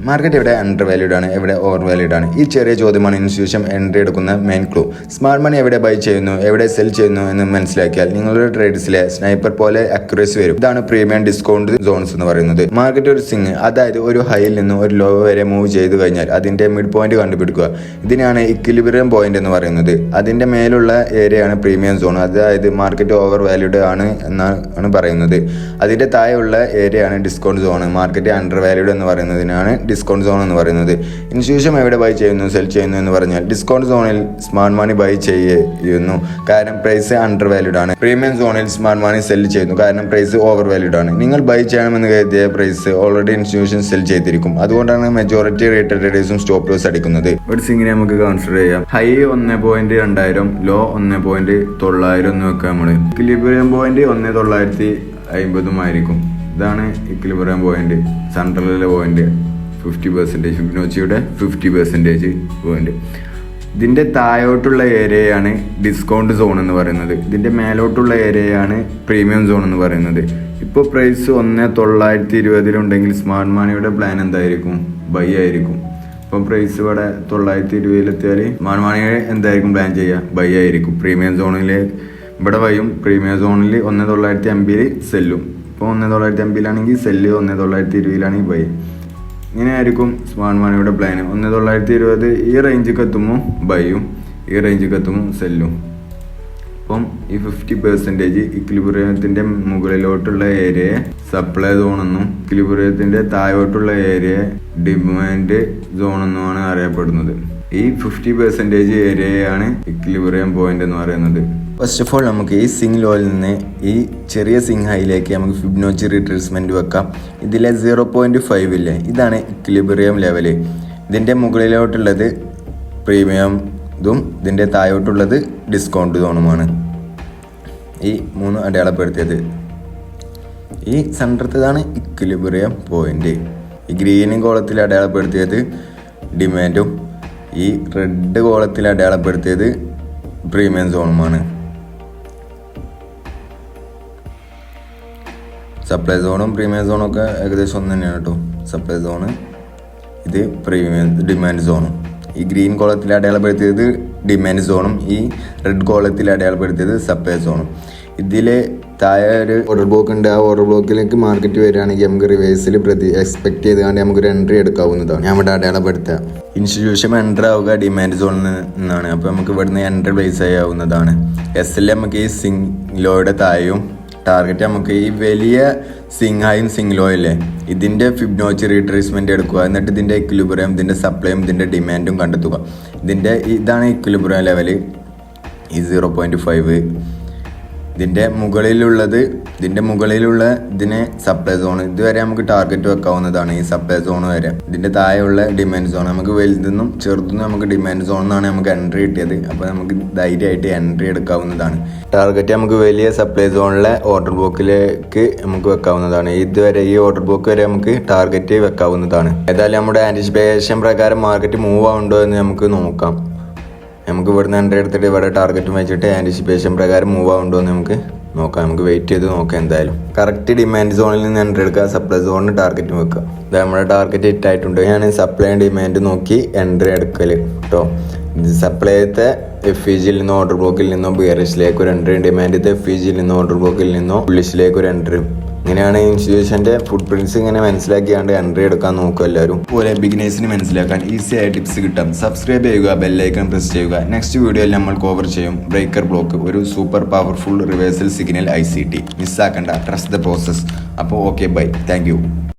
Market എവിടെ under valued ആണ്, എവിടെ ഓവർ വാല്യൂഡ് ആണ്? ഈ ചെറിയ ചോദ്യമാണ് ഇൻസ്റ്റിറ്റ്യൂഷൻ എൻട്രി എടുക്കുന്ന മെയിൻ ക്ലൂ. സ്മാർട്ട് മണി എവിടെ ബൈ ചെയ്യുന്നു, എവിടെ സെൽ ചെയ്യുന്നു എന്ന് മനസ്സിലാക്കിയാൽ നിങ്ങളുടെ ട്രേഡ്സിലെ സ്നൈപ്പർ പോലെ അക്യുറസി വരും. ഇതാണ് പ്രീമിയം ഡിസ്കൗണ്ട് സോൺസ് എന്ന് പറയുന്നത്. മാർക്കറ്റ് ഒരു സിംഗ്, അതായത് ഒരു ഹൈയിൽ നിന്ന് ഒരു ലോ വരെ മൂവ് ചെയ്തു കഴിഞ്ഞാൽ അതിന്റെ മിഡ് പോയിന്റ് കണ്ടുപിടിക്കുക. ഇതിനാണ് ഇക്വിലിബ്രിയം പോയിന്റ് എന്ന് പറയുന്നത്. അതിന്റെ മേലുള്ള ഏരിയയാണ് പ്രീമിയം സോൺ, അതായത് മാർക്കറ്റ് ഓവർ വാല്യൂഡ് ആണ് എന്നാണ് പറയുന്നത്. അതിന്റെ താഴെയുള്ള ഏരിയയാണ് discount zone. Market under valued എന്ന് പറയുന്നതിനാണ് ഡിസ്കൗണ്ട് സോൺ എന്ന് പറയുന്നത്. ഇൻസ്റ്റിറ്റ്യൂഷൻ എവിടെ ബൈ ചെയ്യുന്നു, സെൽ ചെയ്യുന്നു എന്ന് പറഞ്ഞാൽ ഡിസ്കൗണ്ട് സോണിൽ സ്മാർട്ട് മണി ബൈ ചെയ്യുന്നു, കാരണം പ്രൈസ് അണ്ടർ വാല്യൂഡ് ആണ്. പ്രീമിയം സോണിൽ സ്മാർട്ട് മണി സെൽ ചെയ്യുന്നു, കാരണം പ്രൈസ് ഓവർ വാല്യൂഡ് ആണ്. നിങ്ങൾ ബൈ ചെയ്യണമെന്ന് കരുതിയ പ്രൈസ് ഓൾറെഡി ഇൻസ്റ്റിറ്റ്യൂഷൻ സെൽ ചെയ്തിരിക്കും. അതുകൊണ്ടാണ് മെജോറിറ്റി റീറ്റെയിൽ ട്രേഡേഴ്സും സ്റ്റോപ്പ് ലോസ് അടിക്കുന്നത്. ഒരു സിംഗിനെ നമുക്ക് കൺസിഡർ ചെയ്യാം. ഹൈ 1.2000, ലോ 1.900 എന്ന് വെക്കാം. നമ്മൾ ഇക്വിലിബ്രിയം പോയിന്റ് 1,950 ആയിരിക്കും. ഇതാണ് ഇക്വിലിബ്രിയം പോയിന്റ്, സെൻട്രലിലെ പോയിന്റ് 50%, ഫിബൊനാച്ചിയുടെ 50% പോയിന്റ്. ഇതിന്റെ താഴോട്ടുള്ള ഏരിയയാണ് ഡിസ്കൗണ്ട് സോൺ എന്ന് പറയുന്നത്. ഇതിന്റെ മേലോട്ടുള്ള ഏരിയയാണ് പ്രീമിയം സോൺ എന്ന് പറയുന്നത്. ഇപ്പോൾ പ്രൈസ് 1,920 ഉണ്ടെങ്കിൽ സ്മാർട്ട് മണിയുടെ പ്ലാൻ എന്തായിരിക്കും? ബൈ ആയിരിക്കും. ഇപ്പം പ്രൈസ് ഇവിടെ 920 സ്മാർട്ട് മണി എന്തായിരിക്കും പ്ലാൻ ചെയ്യുക? ബൈ ആയിരിക്കും. പ്രീമിയം സോണിൽ ഇവിടെ ബൈയും, പ്രീമിയം സോണിൽ 1,950 സെല്ലും. ഇപ്പോൾ 1,950 സെല്ല്, 1,920 ബൈ. ഇങ്ങനെ ആയിരിക്കും സ്മാർട്ട് മണിയുടെ പ്ലാൻ. 1,920 ഈ റേഞ്ചിലേക്ക് എത്തുമ്പോൾ ബൈയും, ഈ റേഞ്ചിലേക്ക് എത്തുമ്പോൾ സെല്ലും. അപ്പം ഈ 50% ഇക്വിലിബ്രിയത്തിന്റെ മുകളിലോട്ടുള്ള ഏരിയയെ സപ്ലൈ സോൺ എന്നും ഇക്വിലിബ്രിയത്തിന്റെ താഴോട്ടുള്ള ഏരിയയെ ഡിമാൻഡ് സോൺ എന്നുമാണ് അറിയപ്പെടുന്നത്. ഈ 50% ഏരിയയാണ് ഇക്വിലിബ്രിയം പോയിന്റ് എന്ന് പറയുന്നത്. ഫസ്റ്റ് ഓഫ് ഓൾ നമുക്ക് ഈ സിംഗ് ലോയിൽ നിന്ന് ഈ ചെറിയ സിംഗ് ഹൈയിലേക്ക് നമുക്ക് ഫിബൊനാച്ചി റീട്രേസ്മെന്റ് വെക്കാം. ഇതിലെ 0.5 ഇല്ലേ, ഇതാണ് ഇക്വിലിബ്രിയം ലെവല്. ഇതിന്റെ മുകളിലോട്ടുള്ളത് പ്രീമിയം ഇതും ഇതിന്റെ താഴോട്ടുള്ളത് ഡിസ്കൗണ്ട് സോണുമാണ്. ഈ 3 അടയാളപ്പെടുത്തിയത്. ഈ സെൻറ്ററത്തതാണ് ഇക്വിലിബ്രിയം പോയിന്റ്. ഈ ഗ്രീൻ കോളത്തിൽ അടയാളപ്പെടുത്തിയത് ഡിമാൻഡും ഈ റെഡ് കോളത്തിൽ അടയാളപ്പെടുത്തിയത് പ്രീമിയം സോണുമാണ്. സപ്ലൈ സോണും പ്രീമിയം സോണും ഒക്കെ ഏകദേശം ഒന്ന് തന്നെയാണ് കേട്ടോ. സപ്ലൈ സോണ്, ഇത് പ്രീമിയം ഡിമാൻഡ് സോണും. ഈ ഗ്രീൻ കോളത്തിൽ അടയാളപ്പെടുത്തിയത് ഡിമാൻഡ് സോണും ഈ റെഡ് കോളത്തിൽ അടയാളപ്പെടുത്തിയത് സപ്ലൈ സോണും. ഇതിൽ താഴെ ഒരു ഓർഡർ ബ്ലോക്ക് ഉണ്ട്. ആ ഓർഡർ ബ്ലോക്കിലേക്ക് മാർക്കറ്റ് വരികയാണെങ്കിൽ നമുക്ക് റിവേഴ്സിൽ എക്സ്പെക്ട് ചെയ്തുകൊണ്ട് നമുക്കൊരു എൻട്രി എടുക്കാവുന്നതാണ്. ഞാൻ ഇവിടെ അടയാളപ്പെടുത്തുക. ഇൻസ്റ്റിറ്റ്യൂഷൻ എൻട്രി ആവുക ഡിമാൻഡ് സോണിൽ നിന്നാണ്. അപ്പോൾ നമുക്ക് ഇവിടുന്ന് എൻട്രി പ്ലേസ് ചെയ്യാവുന്നതാണ്. എസ് എൽ നമുക്ക് ഈ സിംഗ് ലോയുടെ താഴെയും ടാർഗറ്റ് നമുക്ക് ഈ വലിയ സിംഗ് ഹൈയും സിംഗ് ലോ ഇല്ലേ, ഇതിന്റെ ഫിബൊനാച്ചി റീട്രേസ്മെന്റ് എടുക്കുക. എന്നിട്ട് ഇതിന്റെ ഇക്വിലിബ്രിയം, ഇതിന്റെ സപ്ലൈയും ഇതിന്റെ ഡിമാൻഡും കണ്ടെത്തുക. ഇതാണ് ഇക്വിലിബ്രിയം ലെവല്. ഈ 0.5 ഇതിന്റെ മുകളിലുള്ള ഇതിനെ സപ്ലൈ സോൺ. ഇതുവരെ നമുക്ക് ടാർഗറ്റ് വെക്കാവുന്നതാണ്, ഈ സപ്ലൈ സോൺ വരെ. ഇതിന്റെ താഴെയുള്ള ഡിമാൻഡ് സോൺ. നമുക്ക് വലുതെന്നും ചെറുതെന്നും നമുക്ക് ഡിമാൻഡ് സോണിന്നാണ് നമുക്ക് എൻട്രി കിട്ടിയത്. അപ്പോൾ നമുക്ക് ധൈര്യമായിട്ട് എൻട്രി എടുക്കാവുന്നതാണ്. ടാർഗറ്റ് നമുക്ക് വലിയ സപ്ലൈ സോണിലെ ഓർഡർ ബുക്കിലേക്ക് നമുക്ക് വെക്കാവുന്നതാണ്. ഇതുവരെ ഈ ഓർഡർ ബുക്ക് വരെ നമുക്ക് ടാർഗറ്റ് വെക്കാവുന്നതാണ്. ഏതായാലും നമ്മുടെ ആന്റിസിപ്പേഷൻ പ്രകാരം മാർക്കറ്റ് മൂവ് ആവുന്നുണ്ടോ എന്ന് നമുക്ക് നോക്കാം. നമുക്ക് ഇവിടുന്ന് എൻട്രി എടുത്തിട്ട് ഇവിടെ ടാർഗറ്റും വെച്ചിട്ട് ആന്റിസിപ്പേഷൻ പ്രകാരം മൂവ് ആവുന്നുണ്ടോ എന്ന് നമുക്ക് നോക്കാം. നമുക്ക് വെയിറ്റ് ചെയ്ത് നോക്കാം. എന്തായാലും കറക്റ്റ് ഡിമാൻഡ് സോണിൽ നിന്ന് എൻട്രി എടുക്കുക, സപ്ലൈ സോണിന് ടാർഗറ്റ് വെക്കുക. ഇത് നമ്മുടെ ടാർഗറ്റ് ഹിറ്റ് ആയിട്ടുണ്ട്. ഞാൻ സപ്ലൈ ഡിമാൻഡ് നോക്കി എൻട്രി എടുക്കൽ കേട്ടോ. സപ്ലൈത്തെ FEGയിൽ നിന്നോ ഓർഡർ ബ്ലോക്കിൽ നിന്നോ ബിയറിഷിലേക്ക് ഒരു എൻട്രി, ഡിമാൻഡ് FEGയിൽ നിന്നോ ഓർഡർ ബ്ലോക്കിൽ നിന്നോ ബുള്ളിഷിലേക്ക് ഒരു എൻട്രി. ഇങ്ങനെയാണ് ഇൻസ്റ്റിറ്റ്യൂഷന്റെ ഫുഡ് പ്രിന്റ്സ് ഇങ്ങനെ മനസ്സിലാക്കിയാണ്ട് എൻട്രി എടുക്കാൻ നോക്കുക എല്ലാവരും. പോലെ ബിഗിനേഴ്സിന് മനസ്സിലാക്കാൻ ഈസി ആയ ടിപ്സ് കിട്ടാം. സബ്സ്ക്രൈബ് ചെയ്യുക, ബെല്ലൈക്കൺ പ്രസ് ചെയ്യുക. നെക്സ്റ്റ് വീഡിയോയിൽ നമ്മൾ കവർ ചെയ്യും ബ്രേക്കർ ബ്ലോക്ക്, ഒരു super powerful reversal signal ICT. മിസ്സാക്കണ്ട, ട്രസ്റ്റ് ദ പ്രോസസ്. അപ്പോൾ ഓക്കെ, ബൈ, താങ്ക് യു.